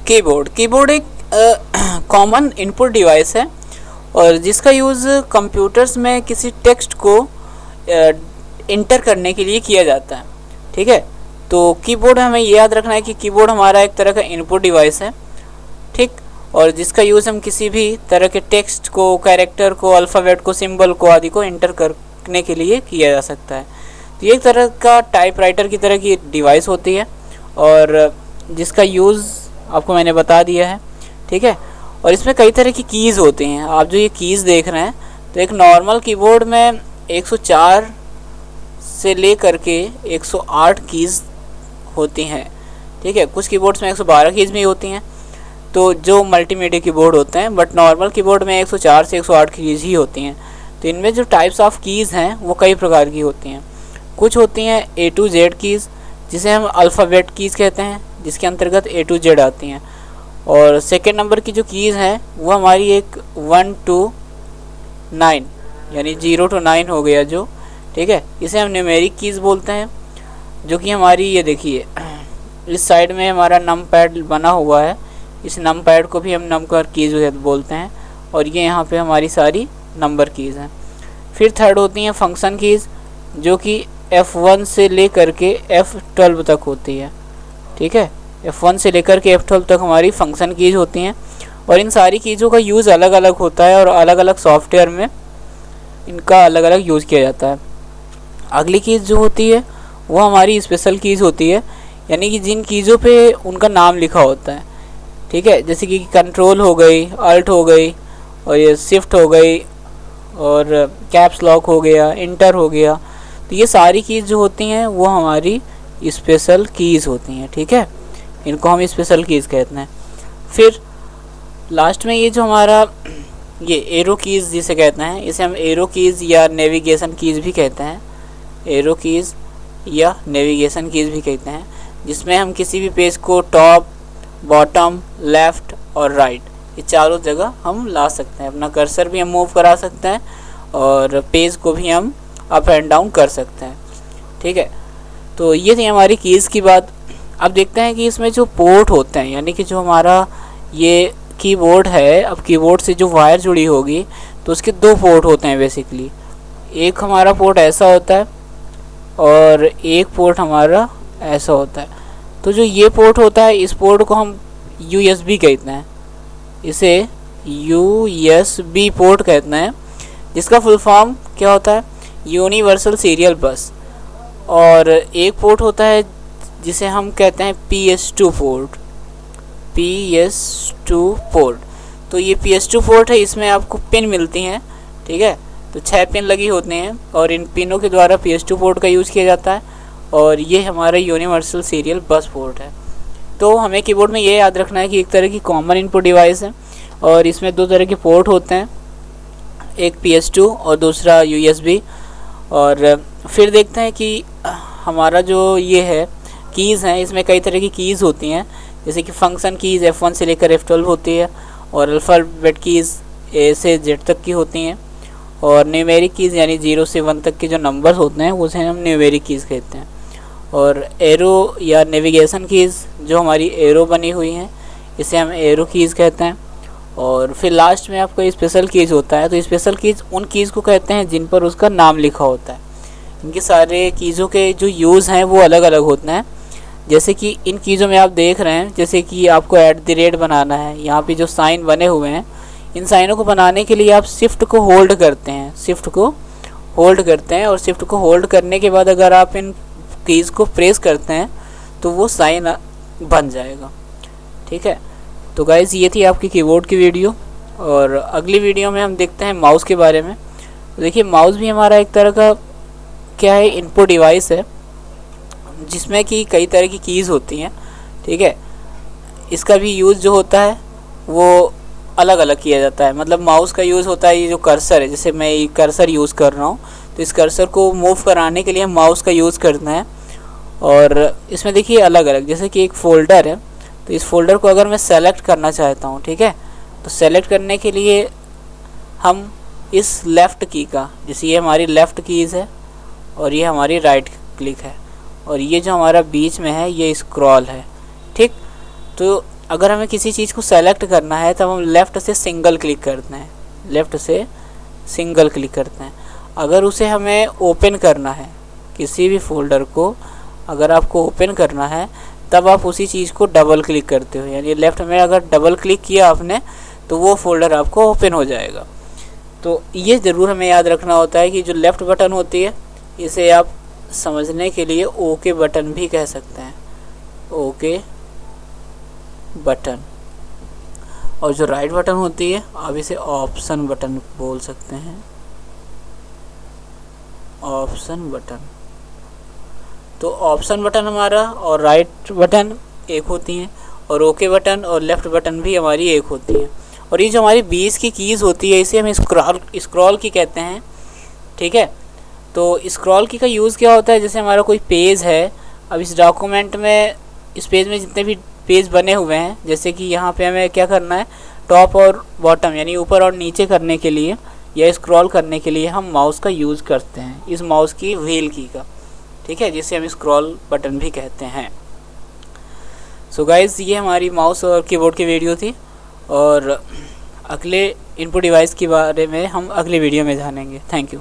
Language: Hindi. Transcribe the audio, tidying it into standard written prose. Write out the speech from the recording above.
कीबोर्ड एक कॉमन इनपुट डिवाइस है और जिसका यूज़ कंप्यूटर्स में किसी टेक्स्ट को इंटर करने के लिए किया जाता है। ठीक है, तो कीबोर्ड हमें ये याद रखना है कि कीबोर्ड हमारा एक तरह का इनपुट डिवाइस है। ठीक, और जिसका यूज़ हम किसी भी तरह के टेक्स्ट को, कैरेक्टर को, अल्फ़ाबेट को, सिंबल को आदि को इंटर करने के लिए किया जा सकता है। तो ये एक तरह का टाइपराइटर की तरह की डिवाइस होती है और जिसका यूज़ आपको मैंने बता दिया है। ठीक है, और इसमें कई तरह की कीज़ होती हैं। आप जो ये कीज़ देख रहे हैं, तो एक नॉर्मल कीबोर्ड में 104 से ले करके 108 कीज़ होती हैं। ठीक है, कुछ कीबोर्ड्स में 112 कीज़ भी होती हैं, तो जो मल्टीमीडिया कीबोर्ड होते हैं, बट नॉर्मल कीबोर्ड में 104 से 108 कीज़ ही होती हैं। तो इनमें जो टाइप्स ऑफ कीज़ हैं वो कई प्रकार की होती हैं। कुछ होती हैं A to Z कीज़, जिसे हम अल्फ़ाबेट कीज़ कहते हैं, जिसके अंतर्गत A to Z आती हैं। और सेकेंड नंबर की जो कीज़ हैं वो हमारी एक 1 to 9 यानी 0 to 9 हो गया जो। ठीक है, इसे हम न्यूमेरिक कीज़ बोलते हैं, जो कि हमारी ये देखिए इस साइड में हमारा नम पैड बना हुआ है, इस नम पैड को भी हम नंबर कीज़ बोलते हैं और ये यहाँ पे हमारी सारी नंबर कीज़ हैं। फिर थर्ड होती हैं फंक्शन कीज़, जो कि F1 से लेकर के F12 तक होती है। ठीक है, F1 से लेकर के F12 तक हमारी फंक्शन कीज़ होती हैं और इन सारी कीज़ों का यूज़ अलग अलग होता है और अलग अलग सॉफ्टवेयर में इनका अलग अलग यूज़ किया जाता है। अगली कीज़ जो होती है वो हमारी स्पेशल कीज़ होती है, यानी कि जिन कीज़ों पे उनका नाम लिखा होता है। ठीक है, जैसे कि कंट्रोल हो गई, अल्ट हो गई और ये शिफ्ट हो गई और कैप्स लॉक हो गया, इंटर हो गया। तो ये सारी कीज़ जो होती हैं वो हमारी स्पेशल कीज़ होती हैं। ठीक है, इनको हम स्पेशल कीज़ कहते हैं। फिर लास्ट में ये जो हमारा ये एरो कीज़ जिसे कहते हैं, इसे हम एरो कीज़ या नेविगेशन कीज़ भी कहते हैं। एरो कीज़ या नेविगेशन कीज़ भी कहते हैं, जिसमें हम किसी भी पेज को टॉप, बॉटम, लेफ़्ट और राइट ये चारों जगह हम ला सकते हैं। अपना कर्सर भी हम मूव करा सकते हैं और पेज को भी हम अप एंड डाउन कर सकते हैं। ठीक है, तो ये थी हमारी कीज़ की बात। अब देखते हैं कि इसमें जो पोर्ट होते हैं, यानी कि जो हमारा ये कीबोर्ड है, अब कीबोर्ड से जो वायर जुड़ी होगी तो उसके दो पोर्ट होते हैं बेसिकली। एक हमारा पोर्ट ऐसा होता है और एक पोर्ट हमारा ऐसा होता है। तो जो ये पोर्ट होता है, इस पोर्ट को हम USB कहते हैं, इसे USB पोर्ट कहते हैं, जिसका फुल फॉर्म क्या होता है, यूनिवर्सल सीरियल बस। और एक पोर्ट होता है जिसे हम कहते हैं PS2 पोर्ट, PS2 पोर्ट। तो ये PS2 पोर्ट है, इसमें आपको पिन मिलती हैं। ठीक है, तो 6 पिन लगी होती हैं और इन पिनों के द्वारा PS2 पोर्ट का यूज़ किया जाता है और ये हमारा यूनिवर्सल सीरियल बस पोर्ट है। तो हमें कीबोर्ड में ये याद रखना है कि एक तरह की कॉमन इनपुट डिवाइस है और इसमें दो तरह के पोर्ट होते हैं, एक PS2 और दूसरा USB। और फिर देखते हैं कि हमारा जो ये है कीज़ हैं, इसमें कई तरह की कीज़ होती हैं, जैसे कि फंक्शन कीज़ F1 से लेकर F12 होती है और अल्फ़ाबेट कीज़ A से Z तक की होती हैं और न्यूमेरिक कीज़ यानी 0 से 1 तक के जो नंबर होते हैं उसे हम न्यूमेरिक कीज़ कहते हैं। और एरो या नेविगेशन कीज़ जो हमारी एरो बनी हुई हैं इसे हम एरो कीज़ कहते हैं। और फिर लास्ट में आपका स्पेशल कीज़ होता है, तो स्पेशल कीज़ उन कीज़ को कहते हैं जिन पर उसका नाम लिखा होता है। इनके सारे कीज़ों के जो यूज़ हैं वो अलग अलग होते हैं। जैसे कि इन कीज़ों में आप देख रहे हैं, जैसे कि आपको @ बनाना है, यहाँ पे जो साइन बने हुए हैं, इन साइनों को बनाने के लिए आप शिफ्ट को होल्ड करते हैं, शिफ्ट को होल्ड करते हैं और शिफ्ट को होल्ड करने के बाद अगर आप इन कीज़ को प्रेस करते हैं तो वो साइन बन जाएगा। ठीक है, तो गाइज़ ये थी आपकी कीबोर्ड की वीडियो और अगली वीडियो में हम देखते हैं माउस के बारे में। तो देखिए, माउस भी हमारा एक तरह का क्या है, इनपुट डिवाइस है, जिसमें कि कई तरह की कीज़ होती हैं। ठीक है, इसका भी यूज़ जो होता है वो अलग अलग किया जाता है। मतलब माउस का यूज़ होता है, ये जो कर्सर है, जैसे मैं ये कर्सर यूज़ कर रहा हूँ, तो इस कर्सर को मूव कराने के लिए माउस का यूज़ करना है। और इसमें देखिए अलग अलग, जैसे कि एक फ़ोल्डर है, तो इस फोल्डर को अगर मैं सेलेक्ट करना चाहता हूँ, ठीक है, तो सेलेक्ट करने के लिए हम इस लेफ़्ट की का, जैसे ये हमारी लेफ़्ट कीज़ है और ये हमारी राइट क्लिक है और ये जो हमारा बीच में है ये स्क्रॉल है। ठीक, तो अगर हमें किसी चीज़ को सेलेक्ट करना है तब हम लेफ़्ट से सिंगल क्लिक करते हैं, लेफ़्ट से सिंगल क्लिक करते हैं। अगर उसे हमें ओपन करना है, किसी भी फोल्डर को अगर आपको ओपन करना है तब आप उसी चीज़ को डबल क्लिक करते हो, यानी लेफ़्ट में अगर डबल क्लिक किया आपने तो वो फोल्डर आपको ओपन हो जाएगा। तो ये ज़रूर हमें याद रखना होता है कि जो लेफ़्ट बटन होती है इसे आप समझने के लिए ओके बटन भी कह सकते हैं, ओके बटन। और जो राइट बटन होती है आप इसे ऑप्शन बटन बोल सकते हैं, ऑप्शन बटन। तो ऑप्शन बटन हमारा और राइट बटन एक होती हैं, और ओके बटन और लेफ़्ट बटन भी हमारी एक होती है। और ये जो हमारी 20 की कीज़ होती है इसे हम स्क्रॉल की कहते हैं, ठीक है। तो स्क्रॉल की का यूज़ क्या होता है, जैसे हमारा कोई पेज है, अब इस डॉक्यूमेंट में इस पेज में जितने भी पेज बने हुए हैं, जैसे कि यहाँ पे हमें क्या करना है, टॉप और बॉटम यानी ऊपर और नीचे करने के लिए या स्क्रॉल करने के लिए हम माउस का यूज़ करते हैं, इस माउस की व्हील की का, ठीक है, जिसे हम स्क्रॉल बटन भी कहते हैं। सो गाइज़, ये हमारी माउस और कीबोर्ड की वीडियो थी, और अगले इनपुट डिवाइस के बारे में हम अगले वीडियो में जानेंगे। Thank you.